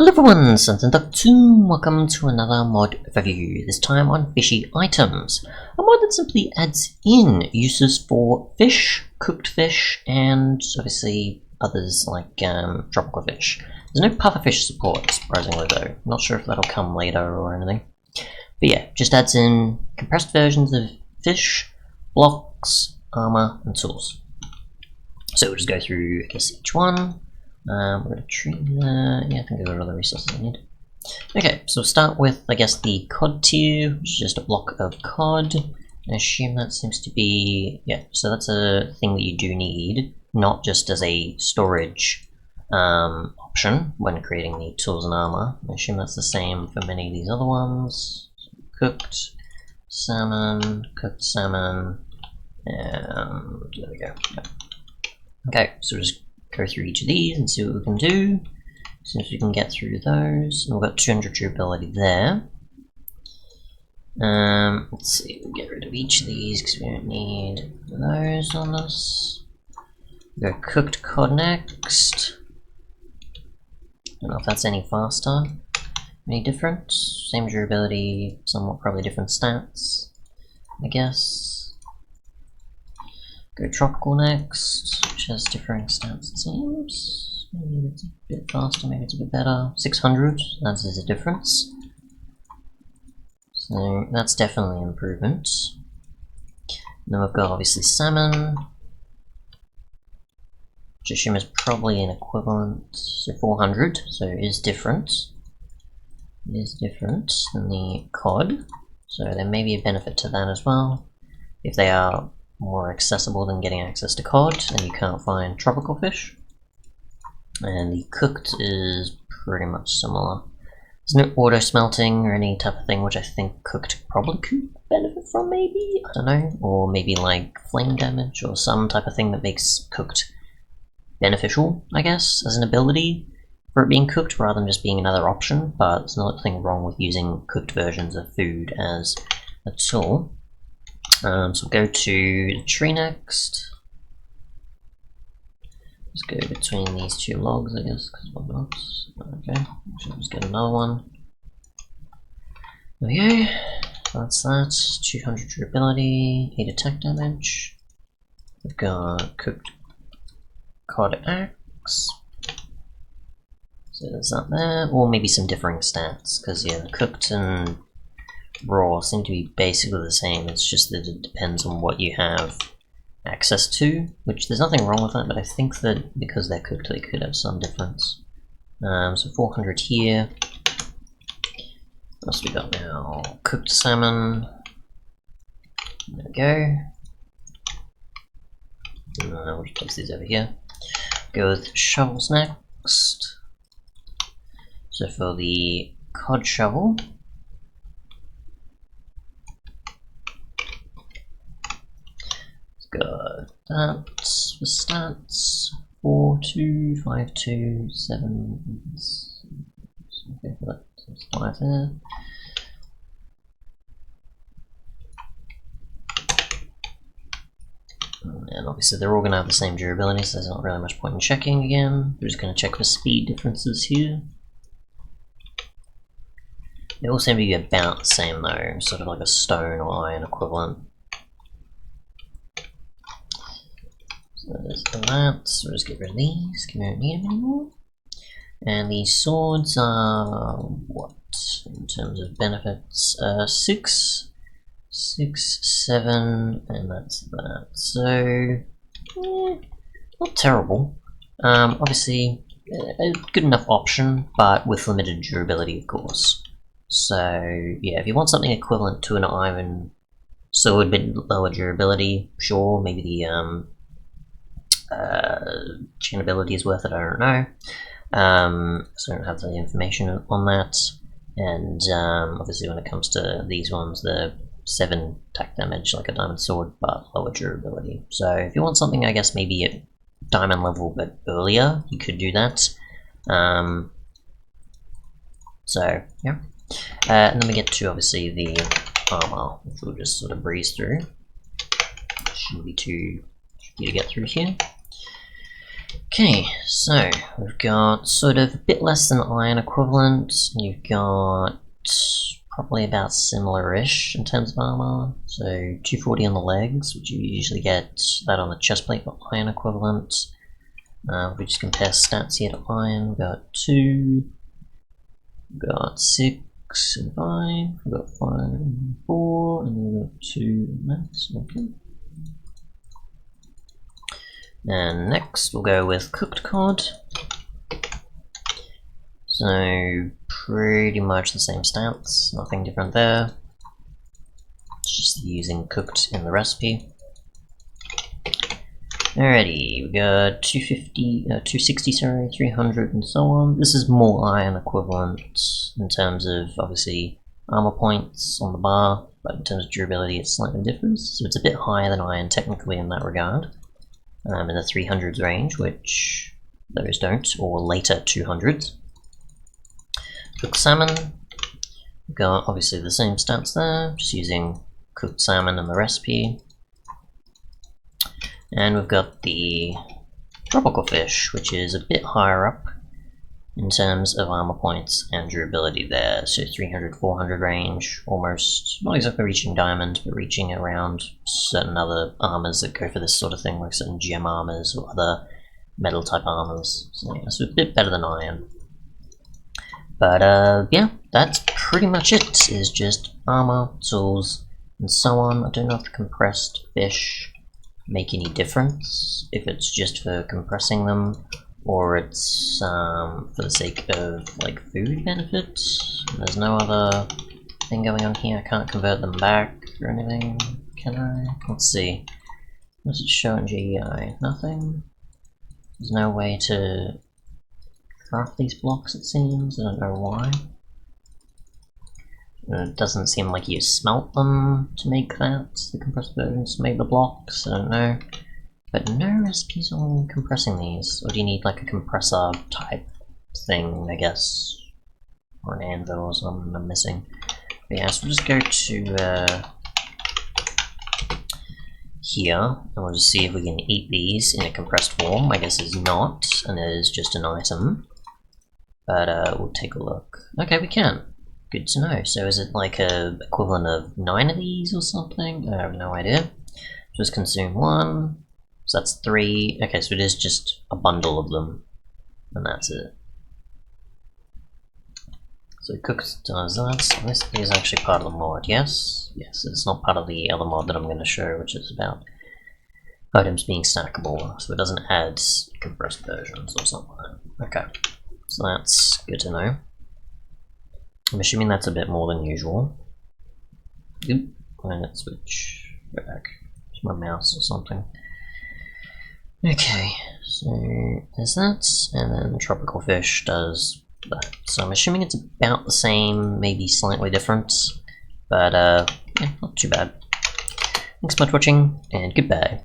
Hello everyone, Sansanduck2, welcome to another mod review, this time on fishy items. A mod that simply adds in uses for fish, cooked fish, and obviously others like tropical fish. There's no pufferfish support, surprisingly though. Not sure if that'll come later or anything. But yeah, just adds in compressed versions of fish, blocks, armor, and tools. So we'll just go through, I guess, each one. We're going to treat that. Yeah, I think I've got other resources I need. Okay, so we'll start with, I guess, the cod tier, which is just a block of cod. I assume that seems to be, yeah, so that's a thing that you do need, not just as a storage option when creating the tools and armor. I assume that's the same for many of these other ones. Cooked salmon, and there we go. Yep. Okay, so we'll just go through each of these and see what we can do. See if we can get through those. And we've got 200 durability there. Let's see, we'll get rid of each of these because we don't need those on us. We'll go cooked cod next. Don't know if that's any faster. Any different? Same durability, somewhat probably different stats, I guess. Go tropical next, which has differing stats it seems. Maybe it's a bit faster, maybe it's a bit better. 600, that is a difference. So that's definitely an improvement. And then we've got obviously salmon, which I assume is probably an equivalent, so 400, so it is different. It is different than the cod, so there may be a benefit to that as well. If they are more accessible than getting access to cod, and you can't find tropical fish. And the cooked is pretty much similar. There's no auto smelting or any type of thing, which I think cooked probably could benefit from, maybe? I don't know. Or maybe like flame damage or some type of thing that makes cooked beneficial, I guess, as an ability for it being cooked rather than just being another option. But there's nothing wrong with using cooked versions of food as a tool. So we'll go to the tree next. Let's go between these two logs, I guess, because one logs. Okay, should just get another one. There we go. That's that. 200 durability, 8 attack damage. We've got cooked cod axe. So there's that there, or maybe some differing stats, because yeah, cooked and raw seem to be basically the same, it's just that it depends on what you have access to, which there's nothing wrong with that, but I think that because they're cooked they could have some difference. So 400 here. What else we got now? Cooked salmon. There we go. We'll just place these over here. Go with shovels next. So for the cod shovel, got that for stats. 4, 2, 5, 2, 7. Okay, that's 5 there. And obviously they're all going to have the same durability, so there's not really much point in checking again. We're just going to check for speed differences here. They all seem to be about the same though, sort of like a stone or iron equivalent. So there's that, so we'll just get rid of these, because we don't need them anymore. And the swords are what, in terms of benefits? 6, 7, and that's that. So, not terrible. Obviously, a good enough option, but with limited durability, of course. So, yeah, if you want something equivalent to an iron sword, but lower durability, sure, maybe the chain ability is worth it, I don't know. So I don't have the information on that. And obviously when it comes to these ones, the 7 attack damage like a diamond sword, but lower durability. So if you want something, I guess maybe at diamond level but earlier, you could do that. So yeah. And then we get to obviously the armor, which we'll just sort of breeze through. Shouldn't be too tricky to get through here. Okay, so we've got sort of a bit less than iron equivalent. You've got probably about similar-ish in terms of armor. So 240 on the legs, which you usually get that on the chest plate for iron equivalent. If we just compare stats here to iron, we've got 2, we've got 6 and 5, we've got 5 and 4, and we've got 2 and max. Okay. And next we'll go with cooked cod. So pretty much the same stats, nothing different there. Just using cooked in the recipe. Alrighty, we got 250, 260, sorry, 300 and so on. This is more iron equivalent in terms of obviously armor points on the bar, but in terms of durability it's slightly different. So it's a bit higher than iron technically in that regard. In the 300s range, which those don't, or later 200s. Cooked salmon, we've got obviously the same stats there, just using cooked salmon in the recipe. And we've got the tropical fish, which is a bit higher up in terms of armor points and durability there. So 300, 400 range, almost, not exactly reaching diamond, but reaching around certain other armors that go for this sort of thing, like certain gem armors or other metal type armors. So yeah, so a bit better than iron. But yeah, that's pretty much it, is just armor, tools, and so on. I don't know if the compressed fish make any difference, if it's just for compressing them, or it's for the sake of like food benefits. There's no other thing going on here. I can't convert them back or anything, can I? Let's see. What does it show in GEI? Nothing? There's no way to craft these blocks, it seems. I don't know why. It doesn't seem like you smelt them to make that, the compressed versions to make the blocks, I don't know. But no recipes on compressing these. Or do you need like a compressor type thing, I guess? Or an anvil or something I'm missing. But yeah, so we'll just go to here, and we'll just see if we can eat these in a compressed form. I guess it's not, and it is just an item. But we'll take a look. Okay, we can. Good to know. So is it like a equivalent of 9 of these or something? I have no idea. Just consume 1. So that's 3. Okay, so it is just a bundle of them. And that's it. So cooked does that. This is actually part of the mod, yes? Yes, it's not part of the other mod that I'm going to show, which is about items being stackable. So it doesn't add compressed versions or something like that. Okay, so that's good to know. I'm assuming that's a bit more than usual. Oop, let's switch back to my mouse or something. Okay, so there's that, and then the tropical fish does that. So I'm assuming it's about the same, maybe slightly different, but yeah, not too bad. Thanks so much for watching, and goodbye.